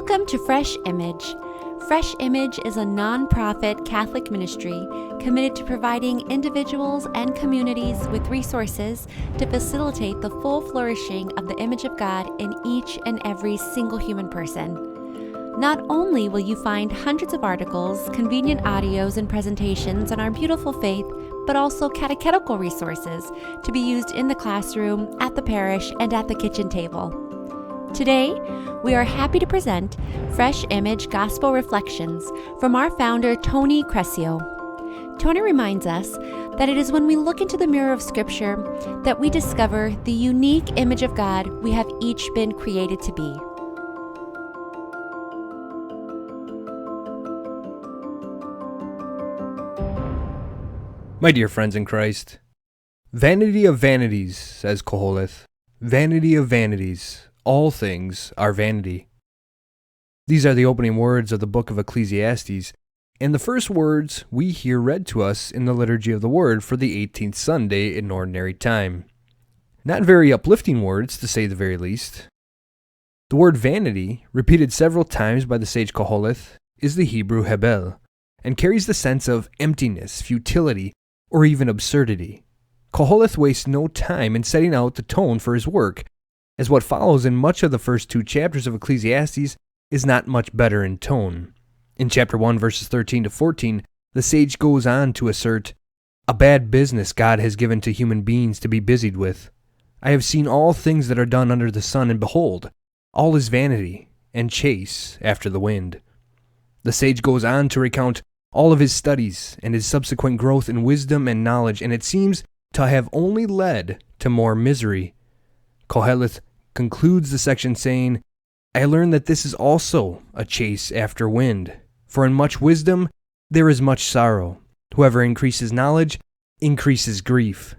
Welcome to FRESHImage. FRESHImage is a non-profit Catholic ministry committed to providing individuals and communities with resources to facilitate the full flourishing of the image of God in each and every single human person. Not only will you find hundreds of articles, convenient audios, and presentations on our beautiful faith, but also catechetical resources to be used in the classroom, at the parish, and at the kitchen table. Today, we are happy to present FRESHImage Gospel Reflections from our founder, Tony Crescio. Tony reminds us that it is when we look into the mirror of Scripture that we discover the unique image of God we have each been created to be. My dear friends in Christ, vanity of vanities, says Koholeth, vanity of vanities, all things are vanity. These are the opening words of the book of Ecclesiastes, and the first words we hear read to us in the Liturgy of the Word for the 18th Sunday in Ordinary Time. Not very uplifting words, to say the very least. The word vanity, repeated several times by the sage Koholeth, is the Hebrew hebel, and carries the sense of emptiness, futility, or even absurdity. Koholeth wastes no time in setting out the tone for his work, as what follows in much of the first two chapters of Ecclesiastes is not much better in tone. In chapter 1, verses 13 to 14, the sage goes on to assert, "A bad business God has given to human beings to be busied with. I have seen all things that are done under the sun, and behold, all is vanity, and chase after the wind." The sage goes on to recount all of his studies and his subsequent growth in wisdom and knowledge, and it seems to have only led to more misery. Koheleth concludes the section saying, "I learn that this is also a chase after wind, for in much wisdom there is much sorrow. Whoever increases knowledge increases grief."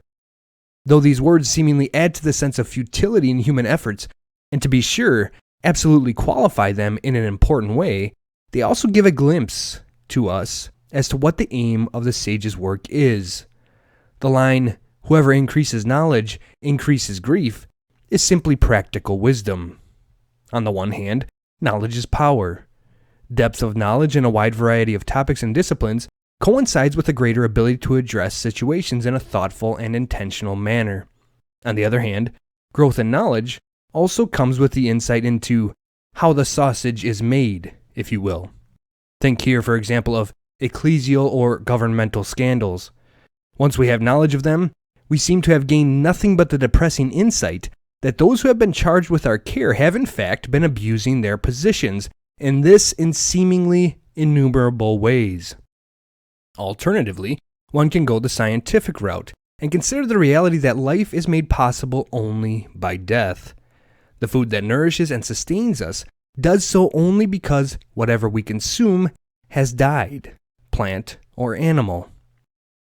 Though these words seemingly add to the sense of futility in human efforts, and to be sure, absolutely qualify them in an important way, they also give a glimpse to us as to what the aim of the sage's work is. The line, "Whoever increases knowledge increases grief," is simply practical wisdom. On the one hand, knowledge is power. Depth of knowledge in a wide variety of topics and disciplines coincides with a greater ability to address situations in a thoughtful and intentional manner. On the other hand, growth in knowledge also comes with the insight into how the sausage is made, if you will. Think here, for example, of ecclesial or governmental scandals. Once we have knowledge of them, we seem to have gained nothing but the depressing insight that those who have been charged with our care have in fact been abusing their positions, and this in seemingly innumerable ways. Alternatively, one can go the scientific route and consider the reality that life is made possible only by death. The food that nourishes and sustains us does so only because whatever we consume has died, plant or animal.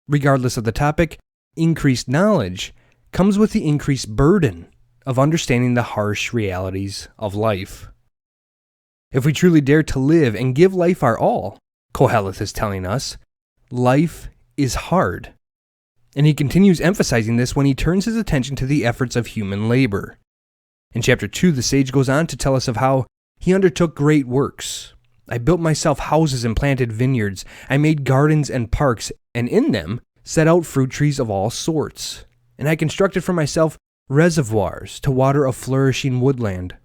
Regardless of the topic, increased knowledge comes with the increased burden of understanding the harsh realities of life. If we truly dare to live and give life our all, Koheleth is telling us, life is hard. And he continues emphasizing this when he turns his attention to the efforts of human labor. In chapter 2, the sage goes on to tell us of how he undertook great works. "I built myself houses and planted vineyards. I made gardens and parks, and in them set out fruit trees of all sorts. And I constructed for myself reservoirs to water a flourishing woodland."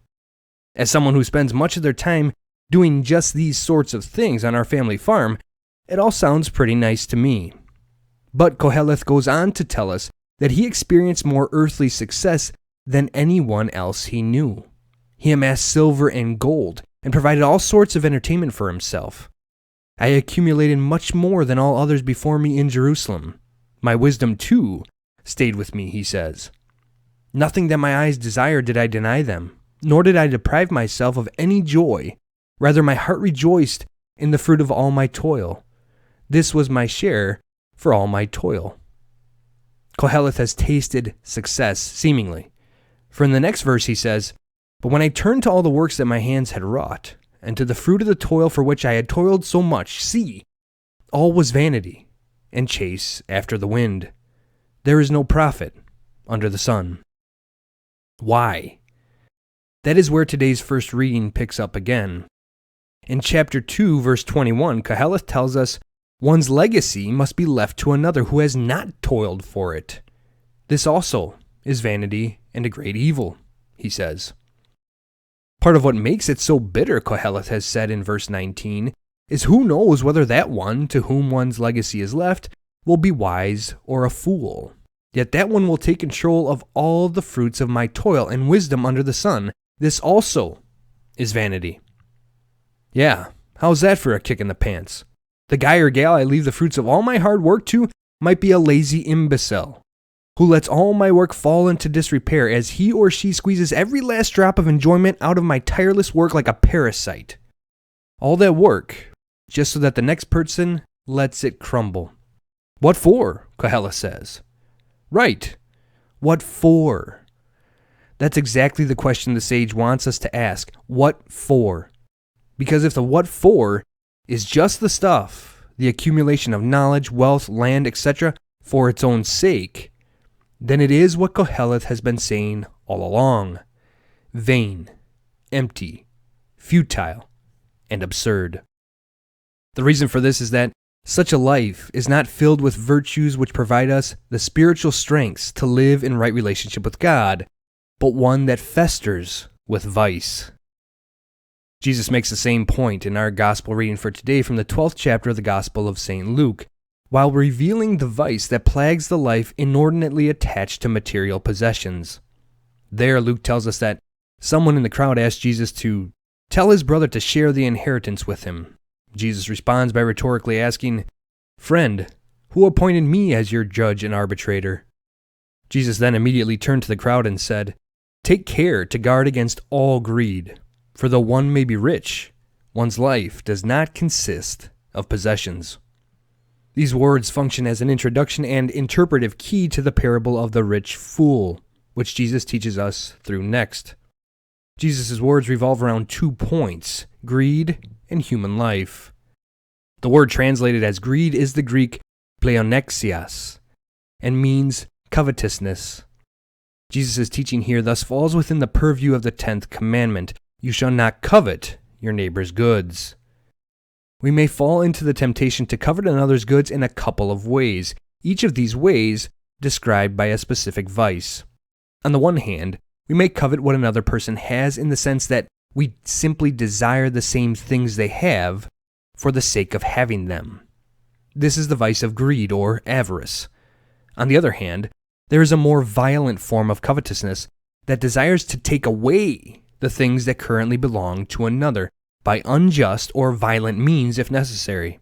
As someone who spends much of their time doing just these sorts of things on our family farm, it all sounds pretty nice to me. But Koheleth goes on to tell us that he experienced more earthly success than anyone else he knew. He amassed silver and gold and provided all sorts of entertainment for himself. "I accumulated much more than all others before me in Jerusalem. My wisdom, too, stayed with me," he says. "Nothing that my eyes desired did I deny them, nor did I deprive myself of any joy. Rather, my heart rejoiced in the fruit of all my toil. This was my share for all my toil." Koheleth has tasted success, seemingly. For in the next verse he says, "But when I turned to all the works that my hands had wrought, and to the fruit of the toil for which I had toiled so much, see, all was vanity, and chase after the wind. There is no profit under the sun." Why? That is where today's first reading picks up again. In chapter 2, verse 21, Koheleth tells us one's legacy must be left to another who has not toiled for it. This also is vanity and a great evil, he says. Part of what makes it so bitter, Koheleth has said in verse 19, is who knows whether that one to whom one's legacy is left will be wise or a fool. Yet that one will take control of all the fruits of my toil and wisdom under the sun. This also is vanity. Yeah, how's that for a kick in the pants? The guy or gal I leave the fruits of all my hard work to might be a lazy imbecile who lets all my work fall into disrepair as he or she squeezes every last drop of enjoyment out of my tireless work like a parasite. All that work, just so that the next person lets it crumble. What for? Koheleth says. Right. What for? That's exactly the question the sage wants us to ask. What for? Because if the what for is just the stuff, the accumulation of knowledge, wealth, land, etc., for its own sake, then it is what Koheleth has been saying all along. Vain, empty, futile, and absurd. The reason for this is that such a life is not filled with virtues which provide us the spiritual strengths to live in right relationship with God, but one that festers with vice. Jesus makes the same point in our gospel reading for today from the 12th chapter of the Gospel of St. Luke, while revealing the vice that plagues the life inordinately attached to material possessions. There, Luke tells us that someone in the crowd asked Jesus to tell his brother to share the inheritance with him. Jesus responds by rhetorically asking, "Friend, who appointed me as your judge and arbitrator?" Jesus then immediately turned to the crowd and said, "Take care to guard against all greed. For though one may be rich, one's life does not consist of possessions." These words function as an introduction and interpretive key to the parable of the rich fool, which Jesus teaches us through next. Jesus' words revolve around 2 points, greed and human life. The word translated as greed is the Greek pleonexias and means covetousness. Jesus' teaching here thus falls within the purview of the 10th commandment, "You shall not covet your neighbor's goods." We may fall into the temptation to covet another's goods in a couple of ways, each of these ways described by a specific vice. On the one hand, we may covet what another person has in the sense that we simply desire the same things they have for the sake of having them. This is the vice of greed or avarice. On the other hand, there is a more violent form of covetousness that desires to take away the things that currently belong to another by unjust or violent means if necessary.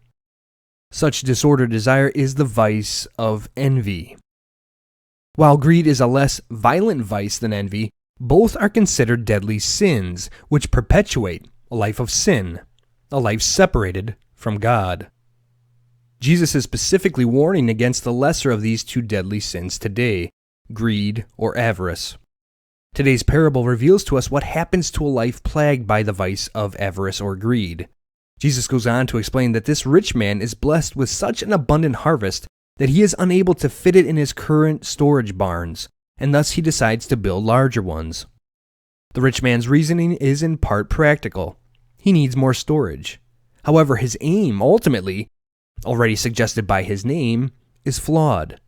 Such disordered desire is the vice of envy. While greed is a less violent vice than envy, both are considered deadly sins which perpetuate a life of sin, a life separated from God. Jesus is specifically warning against the lesser of these 2 deadly sins today, greed or avarice. Today's parable reveals to us what happens to a life plagued by the vice of avarice or greed. Jesus goes on to explain that this rich man is blessed with such an abundant harvest that he is unable to fit it in his current storage barns, and thus he decides to build larger ones. The rich man's reasoning is in part practical. He needs more storage. However, his aim, ultimately, already suggested by his name, is flawed.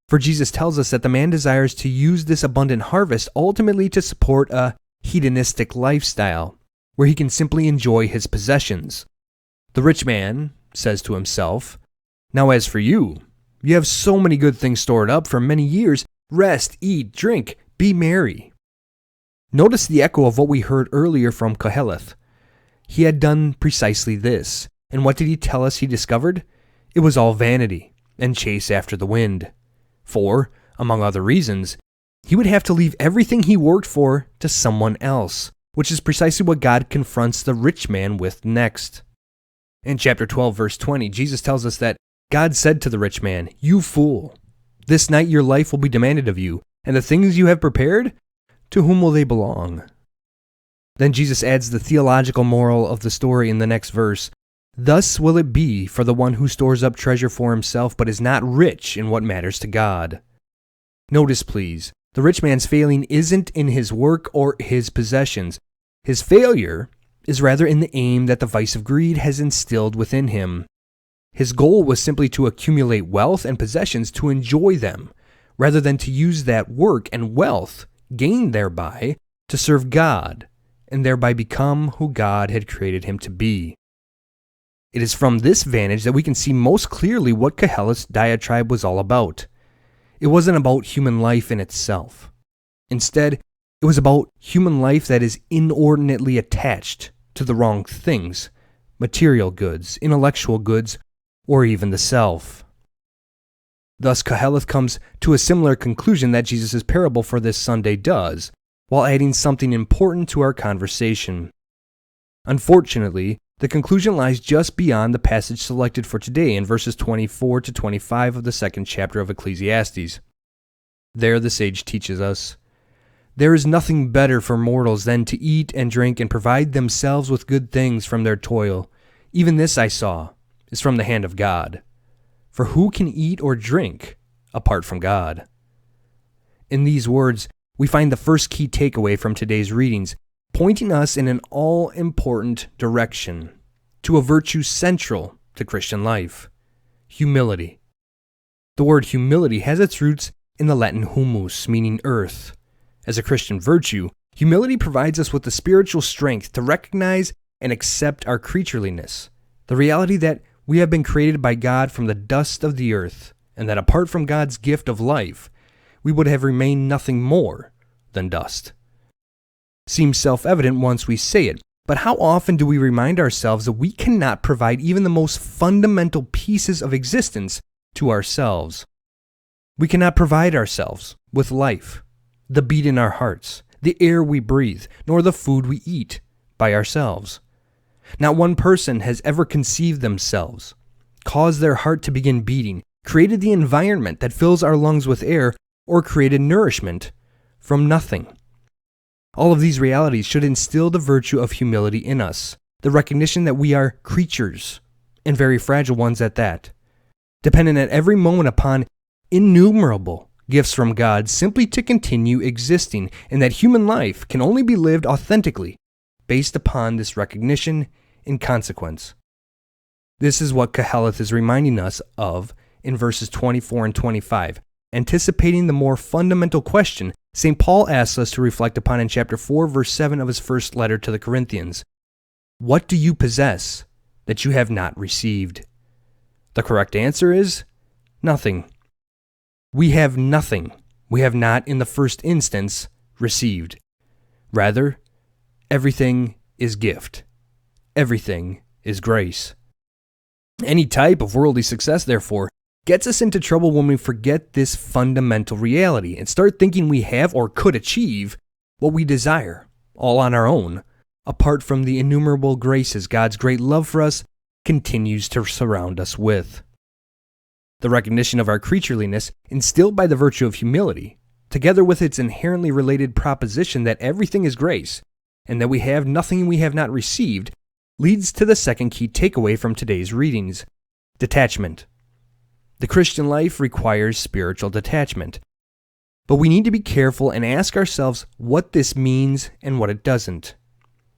For Jesus tells us that the man desires to use this abundant harvest ultimately to support a hedonistic lifestyle, where he can simply enjoy his possessions. The rich man says to himself, "Now as for you, you have so many good things stored up for many years. Rest, eat, drink, be merry." Notice the echo of what we heard earlier from Koheleth. He had done precisely this, and what did he tell us he discovered? It was all vanity and chase after the wind. For, among other reasons, he would have to leave everything he worked for to someone else, which is precisely what God confronts the rich man with next. In chapter 12, verse 20, Jesus tells us that God said to the rich man, "You fool, this night your life will be demanded of you, and the things you have prepared, to whom will they belong?" Then Jesus adds the theological moral of the story in the next verse. "Thus will it be for the one who stores up treasure for himself but is not rich in what matters to God." Notice, please, the rich man's failing isn't in his work or his possessions. His failure is rather in the aim that the vice of greed has instilled within him. His goal was simply to accumulate wealth and possessions to enjoy them, rather than to use that work and wealth gained thereby to serve God, and thereby become who God had created him to be. It is from this vantage that we can see most clearly what Koheleth's diatribe was all about. It wasn't about human life in itself. Instead, it was about human life that is inordinately attached to the wrong things, material goods, intellectual goods, or even the self. Thus, Koheleth comes to a similar conclusion that Jesus' parable for this Sunday does, while adding something important to our conversation. Unfortunately, the conclusion lies just beyond the passage selected for today in verses 24 to 25 of the second chapter of Ecclesiastes. There the sage teaches us, "There is nothing better for mortals than to eat and drink and provide themselves with good things from their toil. Even this I saw is from the hand of God. For who can eat or drink apart from God?" In these words, we find the first key takeaway from today's readings, pointing us in an all-important direction, to a virtue central to Christian life: humility. The word humility has its roots in the Latin humus, meaning earth. As a Christian virtue, humility provides us with the spiritual strength to recognize and accept our creatureliness, the reality that we have been created by God from the dust of the earth, and that apart from God's gift of life, we would have remained nothing more than dust. Seems self-evident once we say it, but how often do we remind ourselves that we cannot provide even the most fundamental pieces of existence to ourselves? We cannot provide ourselves with life, the beat in our hearts, the air we breathe, nor the food we eat by ourselves. Not one person has ever conceived themselves, caused their heart to begin beating, created the environment that fills our lungs with air, or created nourishment from nothing. All of these realities should instill the virtue of humility in us, the recognition that we are creatures, and very fragile ones at that, dependent at every moment upon innumerable gifts from God simply to continue existing, and that human life can only be lived authentically based upon this recognition and consequence. This is what Koheleth is reminding us of in verses 24 and 25, anticipating the more fundamental question St. Paul asks us to reflect upon in chapter 4, verse 7 of his first letter to the Corinthians. What do you possess that you have not received? The correct answer is nothing. We have nothing we have not in the first instance received. Rather, everything is gift. Everything is grace. Any type of worldly success, therefore, gets us into trouble when we forget this fundamental reality and start thinking we have or could achieve what we desire, all on our own, apart from the innumerable graces God's great love for us continues to surround us with. The recognition of our creatureliness, instilled by the virtue of humility, together with its inherently related proposition that everything is grace, and that we have nothing we have not received, leads to the second key takeaway from today's readings: detachment. The Christian life requires spiritual detachment, but we need to be careful and ask ourselves what this means and what it doesn't.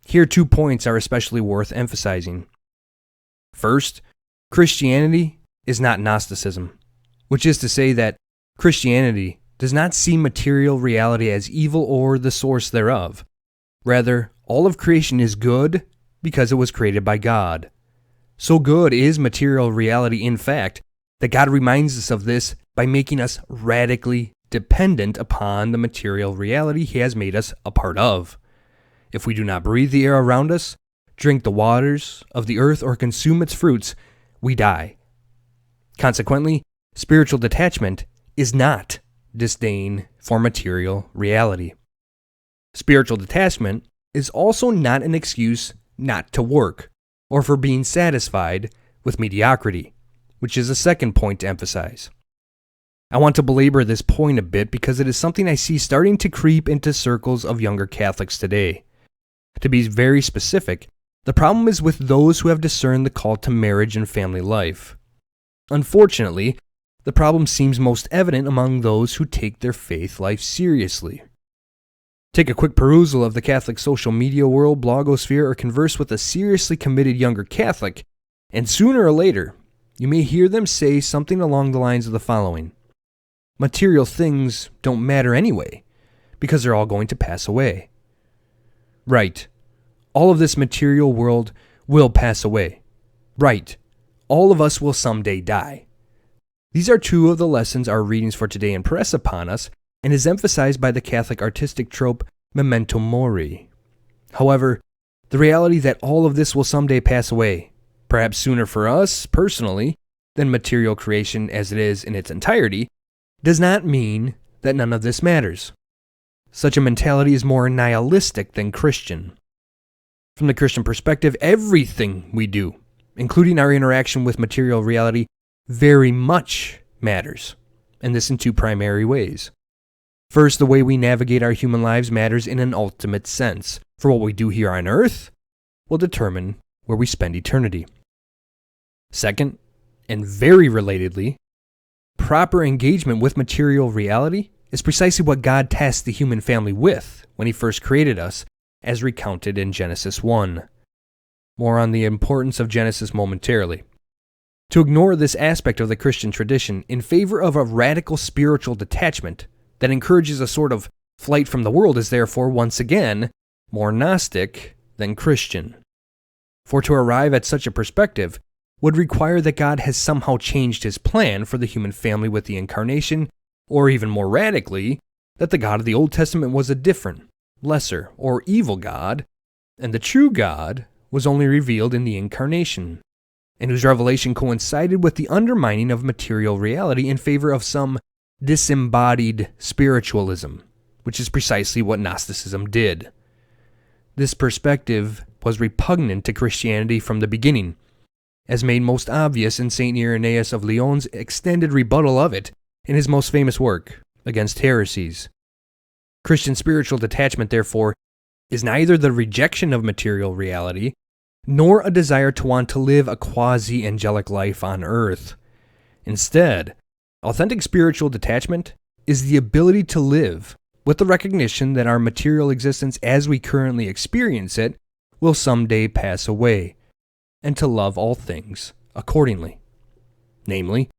Here 2 points are especially worth emphasizing. First, Christianity is not Gnosticism, which is to say that Christianity does not see material reality as evil or the source thereof. Rather, all of creation is good because it was created by God. So good is material reality, in fact, that God reminds us of this by making us radically dependent upon the material reality He has made us a part of. If we do not breathe the air around us, drink the waters of the earth, or consume its fruits, we die. Consequently, spiritual detachment is not disdain for material reality. Spiritual detachment is also not an excuse not to work, or for being satisfied with mediocrity, which is a second point to emphasize. I want to belabor this point a bit because it is something I see starting to creep into circles of younger Catholics today. To be very specific, the problem is with those who have discerned the call to marriage and family life. Unfortunately, the problem seems most evident among those who take their faith life seriously. Take a quick perusal of the Catholic social media world, blogosphere, or converse with a seriously committed younger Catholic, and sooner or later, you may hear them say something along the lines of the following: material things don't matter anyway, because they're all going to pass away. Right. All of this material world will pass away. Right. All of us will someday die. These are two of the lessons our readings for today impress upon us, and is emphasized by the Catholic artistic trope memento mori. However, the reality that all of this will someday pass away, perhaps sooner for us personally than material creation as it is in its entirety, does not mean that none of this matters. Such a mentality is more nihilistic than Christian. From the Christian perspective, everything we do, including our interaction with material reality, very much matters, and this in two primary ways. First, the way we navigate our human lives matters in an ultimate sense, for what we do here on earth will determine where we spend eternity. Second, and very relatedly, proper engagement with material reality is precisely what God tasked the human family with when He first created us, as recounted in Genesis 1. More on the importance of Genesis momentarily. To ignore this aspect of the Christian tradition in favor of a radical spiritual detachment that encourages a sort of flight from the world is therefore, once again, more Gnostic than Christian. For to arrive at such a perspective would require that God has somehow changed His plan for the human family with the Incarnation, or even more radically, that the God of the Old Testament was a different, lesser, or evil God, and the true God was only revealed in the Incarnation, and whose revelation coincided with the undermining of material reality in favor of some disembodied spiritualism, which is precisely what Gnosticism did. This perspective was repugnant to Christianity from the beginning, as made most obvious in St. Irenaeus of Lyon's extended rebuttal of it in his most famous work, Against Heresies. Christian spiritual detachment, therefore, is neither the rejection of material reality, nor a desire to want to live a quasi-angelic life on earth. Instead, authentic spiritual detachment is the ability to live with the recognition that our material existence as we currently experience it will someday pass away, and to love all things accordingly. Namely,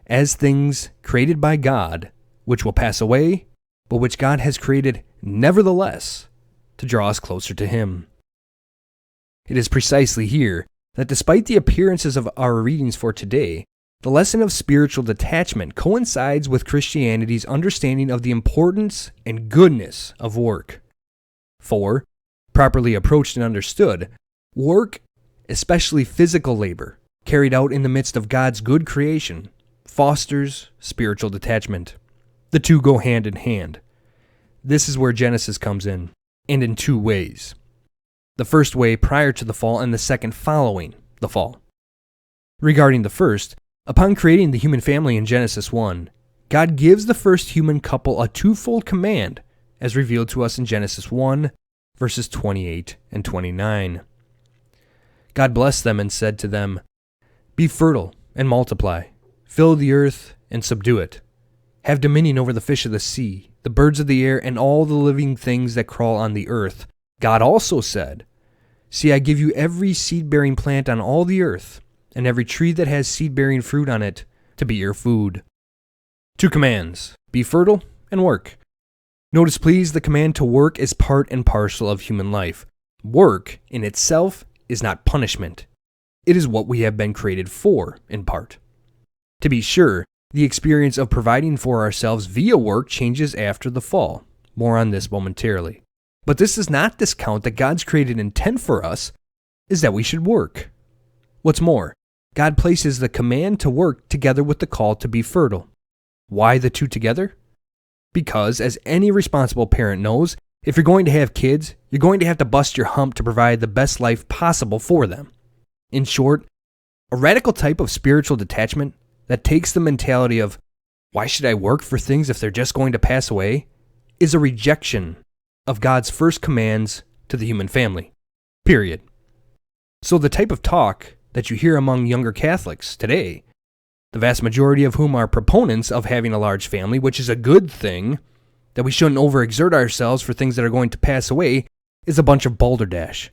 as things created by God, which will pass away, but which God has created nevertheless to draw us closer to Him. It is precisely here that despite the appearances of our readings for today, the lesson of spiritual detachment coincides with Christianity's understanding of the importance and goodness of work. For, properly approached and understood, work, especially physical labor, carried out in the midst of God's good creation, fosters spiritual detachment. The two go hand in hand. This is where Genesis comes in, and in two ways. The first way prior to the fall, and the second following the fall. Regarding the first, upon creating the human family in Genesis 1, God gives the first human couple a twofold command, as revealed to us in Genesis 1, verses 28 and 29. God blessed them and said to them, "Be fertile and multiply, fill the earth and subdue it. Have dominion over the fish of the sea, the birds of the air, and all the living things that crawl on the earth." God also said, "See, I give you every seed-bearing plant on all the earth, and every tree that has seed-bearing fruit on it, to be your food." Two commands: be fertile and work. Notice, please, the command to work is part and parcel of human life. Work, in itself, is not punishment. It is what we have been created for, in part. To be sure, the experience of providing for ourselves via work changes after the fall. More on this momentarily. But this does not discount that God's created intent for us is that we should work. What's more, God places the command to work together with the call to be fertile. Why the two together? Because, as any responsible parent knows, if you're going to have kids, you're going to have to bust your hump to provide the best life possible for them. In short, a radical type of spiritual detachment that takes the mentality of, why should I work for things if they're just going to pass away, is a rejection of God's first commands to the human family. Period. So the type of talk that you hear among younger Catholics today, the vast majority of whom are proponents of having a large family, which is a good thing, that we shouldn't overexert ourselves for things that are going to pass away is a bunch of balderdash.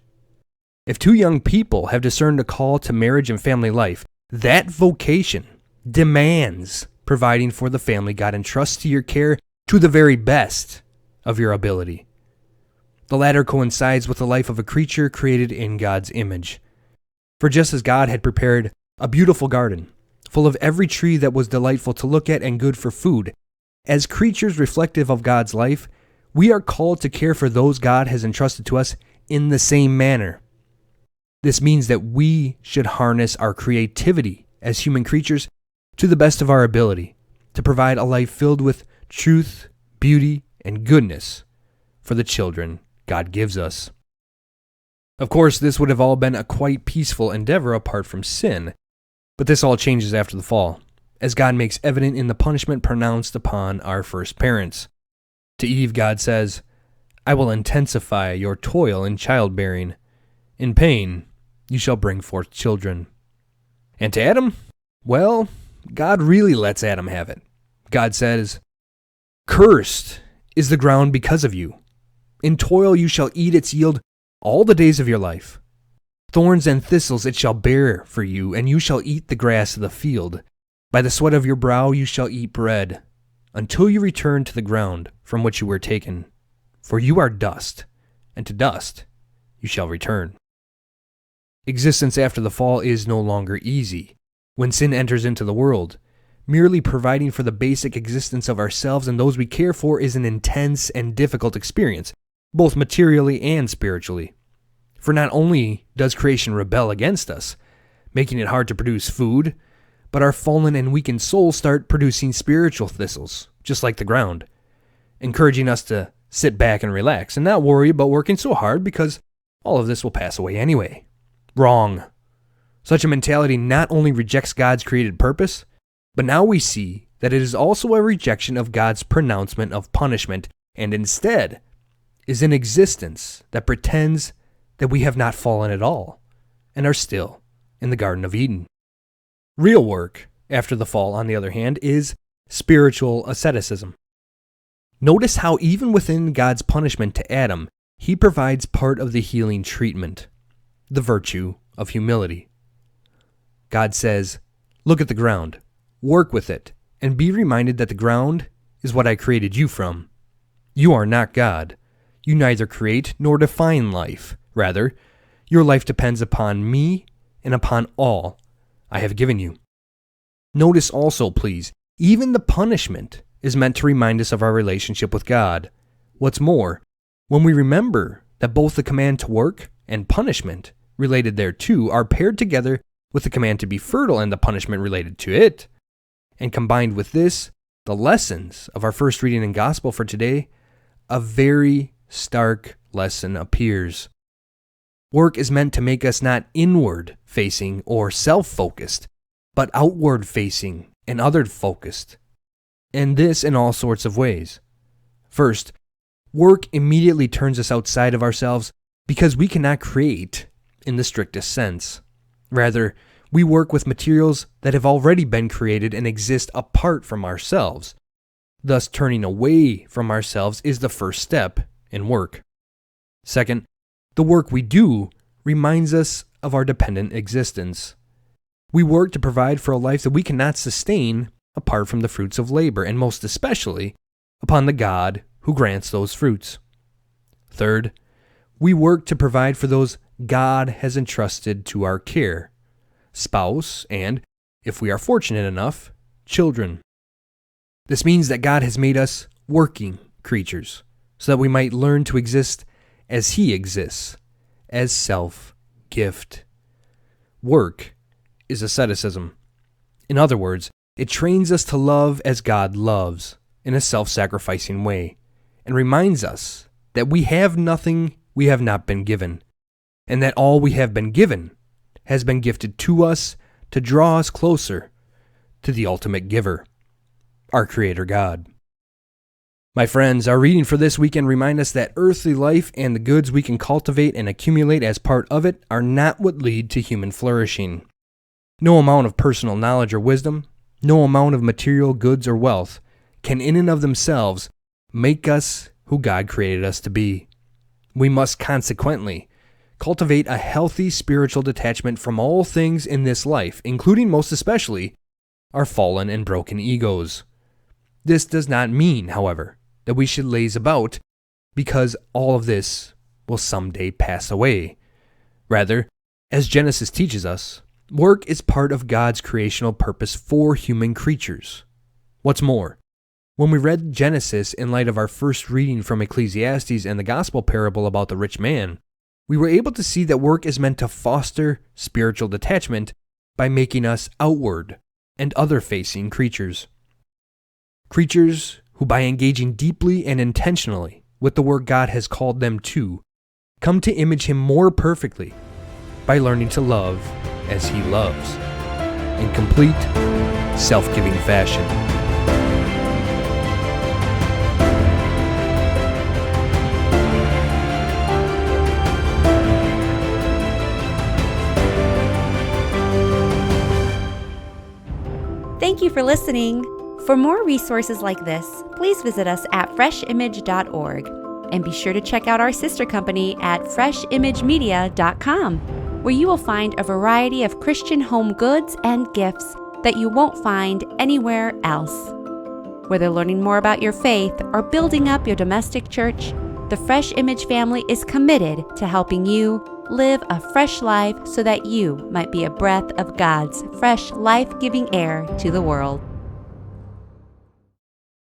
If two young people have discerned a call to marriage and family life, that vocation demands providing for the family God entrusts to your care to the very best of your ability. The latter coincides with the life of a creature created in God's image. For just as God had prepared a beautiful garden, full of every tree that was delightful to look at and good for food, as creatures reflective of God's life, we are called to care for those God has entrusted to us in the same manner. This means that we should harness our creativity as human creatures to the best of our ability to provide a life filled with truth, beauty, and goodness for the children God gives us. Of course, this would have all been a quite peaceful endeavor apart from sin, but this all changes after the fall, as God makes evident in the punishment pronounced upon our first parents. To Eve, God says, "I will intensify your toil in childbearing. In pain, you shall bring forth children." And to Adam, well, God really lets Adam have it. God says, "Cursed is the ground because of you. In toil you shall eat its yield all the days of your life. Thorns and thistles it shall bear for you, and you shall eat the grass of the field. By the sweat of your brow you shall eat bread, until you return to the ground from which you were taken. For you are dust, and to dust you shall return." Existence after the fall is no longer easy. When sin enters into the world, merely providing for the basic existence of ourselves and those we care for is an intense and difficult experience, both materially and spiritually. For not only does creation rebel against us, making it hard to produce food, but our fallen and weakened souls start producing spiritual thistles, just like the ground, encouraging us to sit back and relax and not worry about working so hard because all of this will pass away anyway. Wrong. Such a mentality not only rejects God's created purpose, but now we see that it is also a rejection of God's pronouncement of punishment, and instead is an existence that pretends that we have not fallen at all and are still in the Garden of Eden. Real work after the fall, on the other hand, is spiritual asceticism. Notice how even within God's punishment to Adam, he provides part of the healing treatment, the virtue of humility. God says, "Look at the ground, work with it, and be reminded that the ground is what I created you from. You are not God. You neither create nor define life. Rather, your life depends upon me and upon all I have given you." Notice also, please, even the punishment is meant to remind us of our relationship with God. What's more, when we remember that both the command to work and punishment related thereto are paired together with the command to be fertile and the punishment related to it, and combined with this, the lessons of our first reading and gospel for today, a very stark lesson appears. Work is meant to make us not inward-facing or self-focused, but outward-facing and other-focused, and this in all sorts of ways. First, work immediately turns us outside of ourselves because we cannot create in the strictest sense. Rather, we work with materials that have already been created and exist apart from ourselves. Thus, turning away from ourselves is the first step in work. Second, the work we do reminds us of our dependent existence. We work to provide for a life that we cannot sustain apart from the fruits of labor, and most especially upon the God who grants those fruits. Third, we work to provide for those God has entrusted to our care, spouse, and, if we are fortunate enough, children. This means that God has made us working creatures, so that we might learn to exist as He exists, as self-gift. Work is asceticism. In other words, it trains us to love as God loves, in a self-sacrificing way, and reminds us that we have nothing we have not been given, and that all we have been given has been gifted to us to draw us closer to the ultimate giver, our Creator God. My friends, our reading for this weekend remind us that earthly life and the goods we can cultivate and accumulate as part of it are not what lead to human flourishing. No amount of personal knowledge or wisdom, no amount of material goods or wealth can in and of themselves make us who God created us to be. We must consequently cultivate a healthy spiritual detachment from all things in this life, including most especially our fallen and broken egos. This does not mean, however, that we should laze about because all of this will someday pass away. Rather, as Genesis teaches us, work is part of God's creational purpose for human creatures. What's more, when we read Genesis in light of our first reading from Ecclesiastes and the gospel parable about the rich man, we were able to see that work is meant to foster spiritual detachment by making us outward and other-facing creatures. Creatures who, by engaging deeply and intentionally with the work God has called them to, come to image Him more perfectly by learning to love as He loves, in complete, self-giving fashion. Thank you for listening. For more resources like this, please visit us at freshimage.org and be sure to check out our sister company at FRESHimageMedia.com, where you will find a variety of Christian home goods and gifts that you won't find anywhere else. Whether learning more about your faith or building up your domestic church, the Fresh Image family is committed to helping you live a fresh life so that you might be a breath of God's fresh, life-giving air to the world.